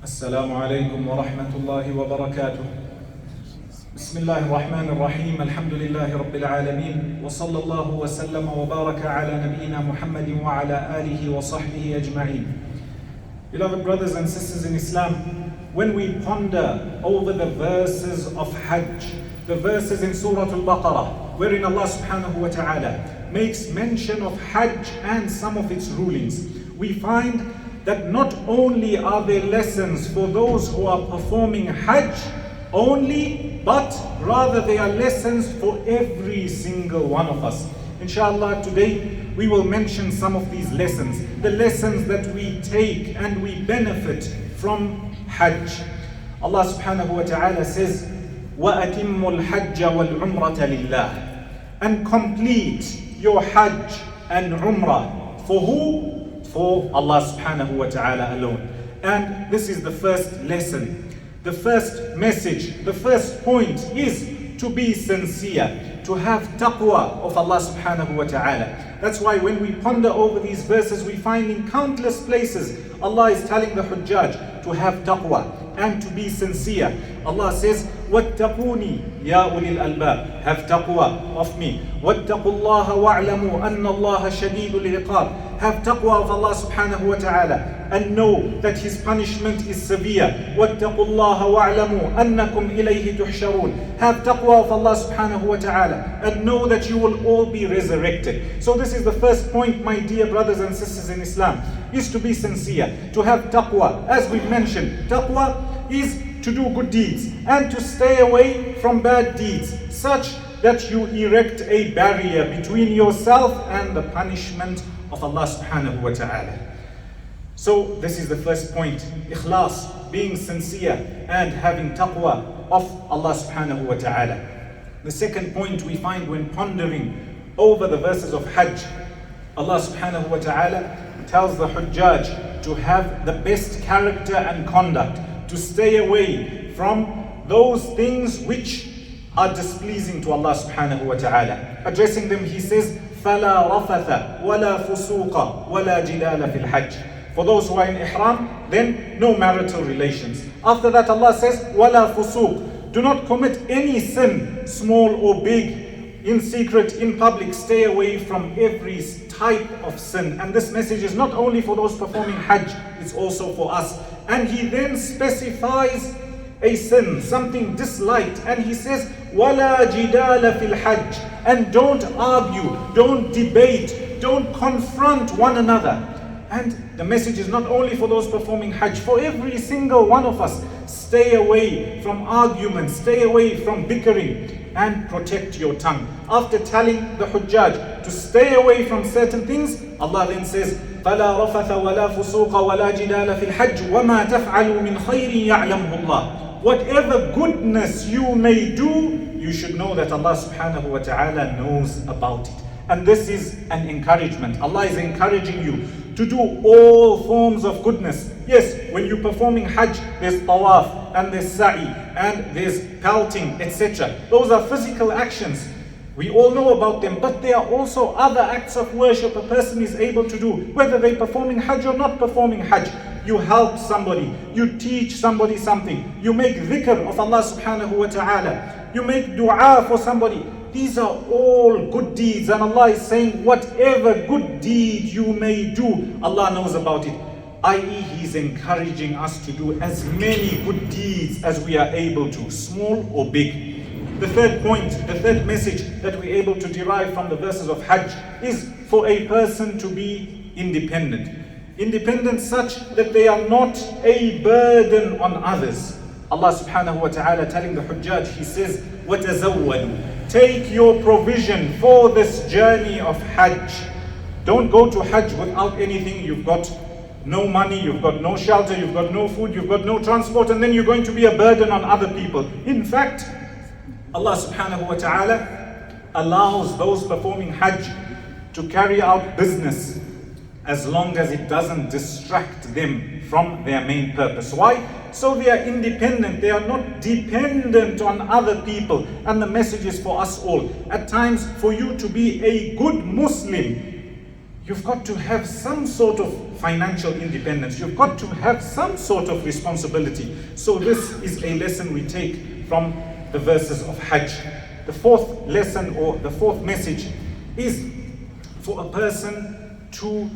السلام عليكم ورحمة الله وبركاته. بسم الله الرحمن الرحيم. الحمد لله رب العالمين وصلى الله وسلم وبارك على نبينا محمد وعلى آله وصحبه أجمعين. Beloved brothers and sisters in Islam, when we ponder over the verses of Hajj, the verses in Surah Al-Baqarah, wherein Allah subhanahu wa ta'ala makes mention of Hajj and some of its rulings, we find that not only are there lessons for those who are performing Hajj only, but rather they are lessons for every single one of us. Inshallah, today we will mention some of these lessons, the lessons that we take and we benefit from Hajj. Allah subhanahu wa ta'ala says, وَأَتِمُّ الْحَجَّ وَالْعُمْرَةَ لِلَّهِ, and complete your Hajj and Umrah. For who? For Allah subhanahu wa ta'ala alone. And this is the first lesson, the first message, the first point is to be sincere, to have taqwa of Allah subhanahu wa ta'ala. That's why when we ponder over these verses, we find in countless places Allah is telling the Hujjaj to have taqwa and to be sincere. Allah says, وَاتَّقُونِي يَا أُولِي الْأَلْبَابِ, have taqwa of me. وَاتَّقُوا اللَّهَ وَاعْلَمُوا أَنَّ اللَّهَ شَدِيدُ الْعِقَابِ, have taqwa of Allah subhanahu wa ta'ala and know that His punishment is severe. وَاتَّقُوا اللَّهَ وَاعْلَمُوا أَنَّكُمْ إِلَيْهِ تُحْشَرُونَ, have taqwa of Allah subhanahu wa ta'ala and know that you will all be resurrected. So this is the first point, my dear brothers and sisters in Islam, is to be sincere, to have taqwa. As we've mentioned, taqwa is to do good deeds and to stay away from bad deeds, such that you erect a barrier between yourself and the punishment of Allah subhanahu wa ta'ala. So this is the first point, ikhlas, being sincere and having taqwa of Allah subhanahu wa ta'ala. The second point we find when pondering over the verses of Hajj, Allah subhanahu wa ta'ala tells the Hujjaj to have the best character and conduct, to stay away from those things which are displeasing to Allah subhanahu wa ta'ala. Addressing them, He says, فَلَا رَفَثَ وَلَا فُسُوقَ وَلَا جِدَالَ فِي الْحَجِّ. For those who are in ihram, then no marital relations. After that, Allah says, وَلَا فُسُوقَ, do not commit any sin, small or big, in secret, in public. Stay away from every type of sin. And this message is not only for those performing Hajj, it's also for us. And He then specifies a sin, something disliked, and He says, وَلَا جِدَالَ فِي الْحَجِّ, and don't argue, don't debate, don't confront one another. And the message is not only for those performing Hajj, for every single one of us. Stay away from arguments, stay away from bickering, and protect your tongue. After telling the Hujjaj to stay away from certain things, Allah then says, فَلَا رَفَثَ وَلَا فُسُوقَ وَلَا جِدَالَ فِي الْحَجِّ وَمَا تَفْعَلُوا مِنْ خَيْرٍ يَعْلَمْهُ اللَّهُ. Whatever goodness you may do, you should know that Allah subhanahu wa ta'ala knows about it. And this is an encouragement. Allah is encouraging you to do all forms of goodness. Yes, when you're performing Hajj, there's tawaf and there's sa'i and there's pelting, etc. Those are physical actions. We all know about them, but there are also other acts of worship a person is able to do, whether they're performing Hajj or not performing Hajj. You help somebody, you teach somebody something, you make dhikr of Allah subhanahu wa ta'ala, you make dua for somebody. These are all good deeds, and Allah is saying whatever good deed you may do, Allah knows about it. I.e., He's encouraging us to do as many good deeds as we are able to, small or big. The third point, the third message that we're able to derive from the verses of Hajj is for a person to be independent. Independent such that they are not a burden on others. Allah subhanahu wa ta'ala telling the Hujjaj, He says, وَتَزَوَّدُوا, take your provision for this journey of Hajj. Don't go to Hajj without anything. You've got no money, you've got no shelter, you've got no food, you've got no transport, and then you're going to be a burden on other people. In fact, Allah subhanahu wa ta'ala allows those performing Hajj to carry out business as long as it doesn't distract them from their main purpose. Why? So they are independent, they are not dependent on other people. And the message is for us all. At times, for you to be a good Muslim, you've got to have some sort of financial independence. You've got to have some sort of responsibility. So this is a lesson we take from the verses of Hajj. The fourth lesson, or the fourth message, is for a person to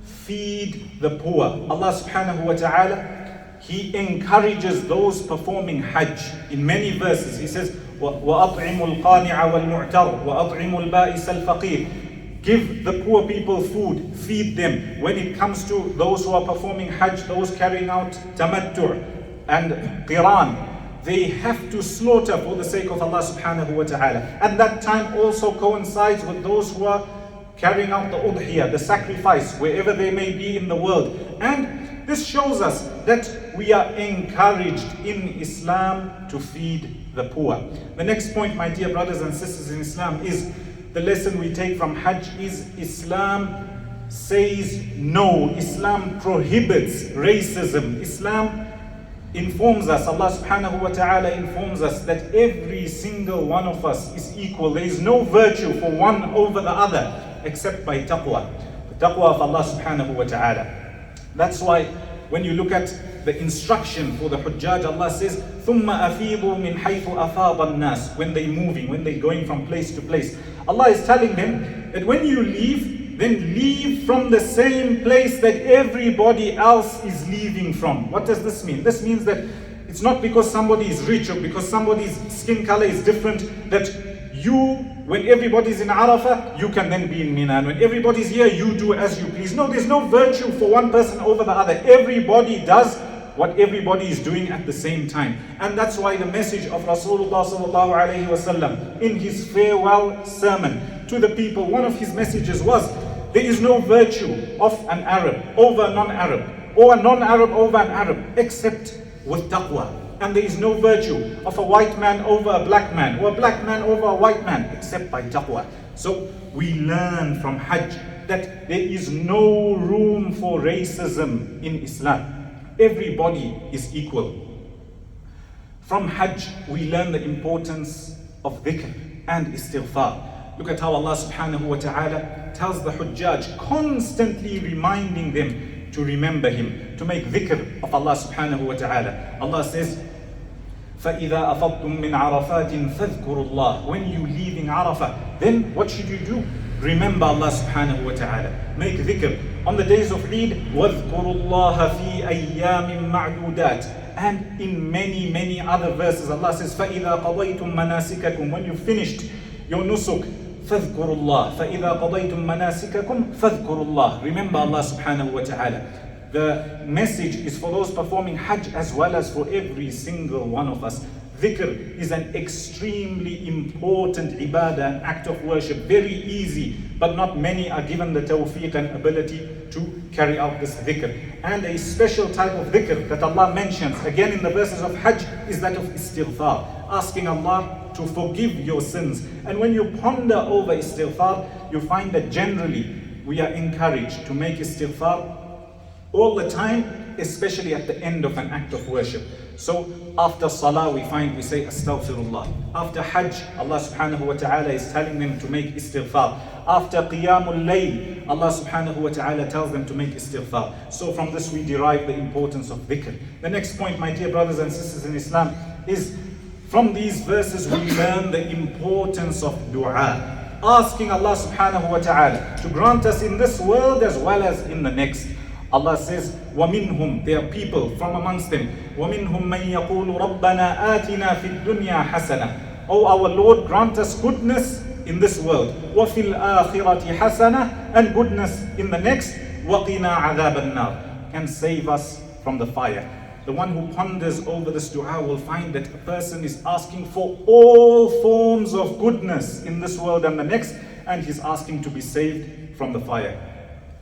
feed the poor. Allah subhanahu wa ta'ala, He encourages those performing Hajj in many verses. He says, وَأَطْعِمُوا الْقَانِعَ وَالْمُعْتَرَ وَأَطْعِمُوا الْبَائِسَ الْفَقِيرَ. Give the poor people food, feed them. When it comes to those who are performing Hajj, those carrying out Tamattu' and Qiran, they have to slaughter for the sake of Allah subhanahu wa ta'ala. And that time also coincides with those who are carrying out the udhiyah, the sacrifice, wherever they may be in the world. And this shows us that we are encouraged in Islam to feed the poor. The next point, my dear brothers and sisters in Islam, is the lesson we take from Hajj is Islam says no. Islam prohibits racism. Islam informs us, Allah subhanahu wa ta'ala informs us that every single one of us is equal. There is no virtue for one over the other except by taqwa. The taqwa of Allah subhanahu wa ta'ala. That's why when you look at the instruction for the Hujjaj, Allah says, ثُمَّ أَفِيضُوا مِنْ حَيْثُ أَفَاضَ النَّاسِ. When they're moving, when they're going from place to place, Allah is telling them that when you leave, then leave from the same place that everybody else is leaving from. What does this mean? This means that it's not because somebody is rich or because somebody's skin color is different that you, when everybody's in Arafah, you can then be in Mina. And when everybody's here, you do as you please. No, there's no virtue for one person over the other. Everybody does what everybody is doing at the same time. And that's why the message of Rasulullah sallallahu alaihi wasallam in his farewell sermon to the people, one of his messages was, there is no virtue of an Arab over a non-Arab, or a non-Arab over an Arab, except with taqwa. And there is no virtue of a white man over a black man, or a black man over a white man, except by taqwa. So we learn from Hajj that there is no room for racism in Islam. Everybody is equal. From Hajj, we learn the importance of dhikr and istighfar. Look at how Allah subhanahu wa ta'ala tells the Hujjaj, constantly reminding them to remember Him, to make dhikr of Allah subhanahu wa ta'ala. Allah says, فَإِذَا أَفَضْتُم مِّنْ عَرَفَاتٍ فَاذْكُرُوا اللَّهِ. When you leaving Arafah, then what should you do? Remember Allah subhanahu wa ta'ala. Make dhikr. On the days of Eid, وَاذْكُرُوا اللَّهَ فِي أَيَّامٍ مَعْدُودَاتٍ. And in many, many other verses, Allah says, فَإِذَا قَضَيْتُم مَنَاسِكَكُمْ. When you finished your nusuk, فَاذْكُرُوا اللَّهَ فَإِذَا قَضَيْتُم مَنَاسِكَكُمْ فَاذْكُرُوا اللَّهَ. Remember Allah subhanahu wa ta'ala. The message is for those performing Hajj as well as for every single one of us. Dhikr is an extremely important ibadah, an act of worship, very easy, but not many are given the tawfiq and ability to carry out this dhikr. And a special type of dhikr that Allah mentions again in the verses of Hajj is that of istighfar, asking Allah to forgive your sins. And when you ponder over istighfar, you find that generally we are encouraged to make istighfar all the time, especially at the end of an act of worship. So after salah we say astaghfirullah. After Hajj, Allah subhanahu wa ta'ala is telling them to make istighfar. After qiyamul layl, Allah subhanahu wa ta'ala tells them to make istighfar. So from this we derive the importance of dhikr. The next point, my dear brothers and sisters in Islam, is from these verses we learn the importance of dua. Asking Allah subhanahu wa ta'ala to grant us in this world as well as in the next. Allah says, وَمِنْهُمْ, there are people from amongst them, وَمِنْهُمْ مَنْ يَقُولُ رَبَّنَا آتِنَا فِي الدُّنْيَا حَسَنًا. Oh our Lord, grant us goodness in this world. وَفِي الْآخِرَةِ حَسَنًا, and goodness in the next. وَقِنَا عَذَابَ النَّارِ, and save us from the fire. The one who ponders over this dua will find that a person is asking for all forms of goodness in this world and the next, and he's asking to be saved from the fire.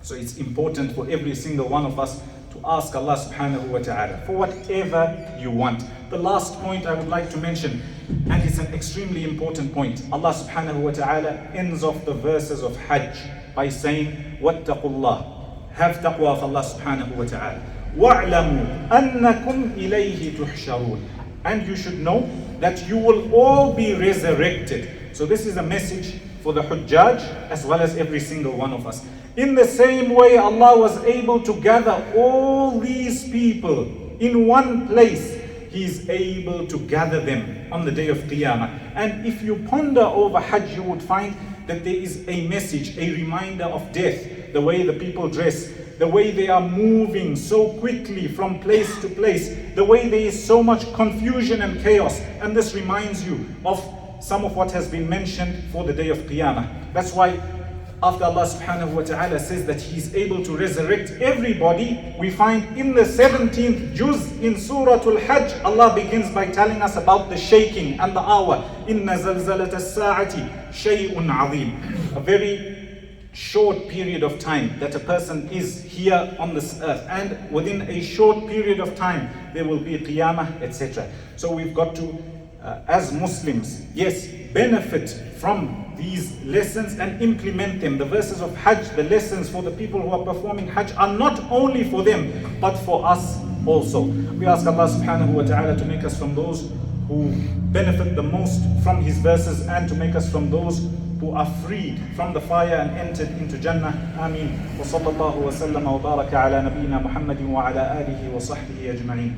So it's important for every single one of us to ask Allah subhanahu wa ta'ala for whatever you want. The last point I would like to mention, and it's an extremely important point, Allah subhanahu wa ta'ala ends off the verses of Hajj by saying, وَاتَّقُوا اللَّهِ, have taqwa of Allah subhanahu wa ta'ala. وَاعْلَمُوا أَنَّكُمْ إِلَيْهِ تُحْشَرُونَ, and you should know that you will all be resurrected. So this is a message for the Hujjaj as well as every single one of us. In the same way, Allah was able to gather all these people in one place. He is able to gather them on the day of Qiyamah. And if you ponder over Hajj, you would find that there is a message, a reminder of death, the way the people dress, the way they are moving so quickly from place to place, the way there is so much confusion and chaos. And this reminds you of some of what has been mentioned for the day of Qiyamah. That's why after Allah subhanahu wa ta'ala says that He is able to resurrect everybody, we find in the 17th juz in Surah Al-Hajj, Allah begins by telling us about the shaking and the hour. Inna zalzalat as-sa'ati shay'un azim. A very short period of time that a person is here on this earth, and within a short period of time there will be Qiyamah, etc. So we've got to, as Muslims, yes, benefit from these lessons and implement them. The verses of Hajj, the lessons for the people who are performing Hajj, are not only for them, but for us also. We ask Allah subhanahu wa ta'ala to make us from those who benefit the most from His verses, and to make us from those who are freed from the fire and entered into Jannah. Ameen. Wa sallallahu wa sallama wa baraka ala nabiyyina Muhammadin wa ala alihi wa sahbihi ajma'in.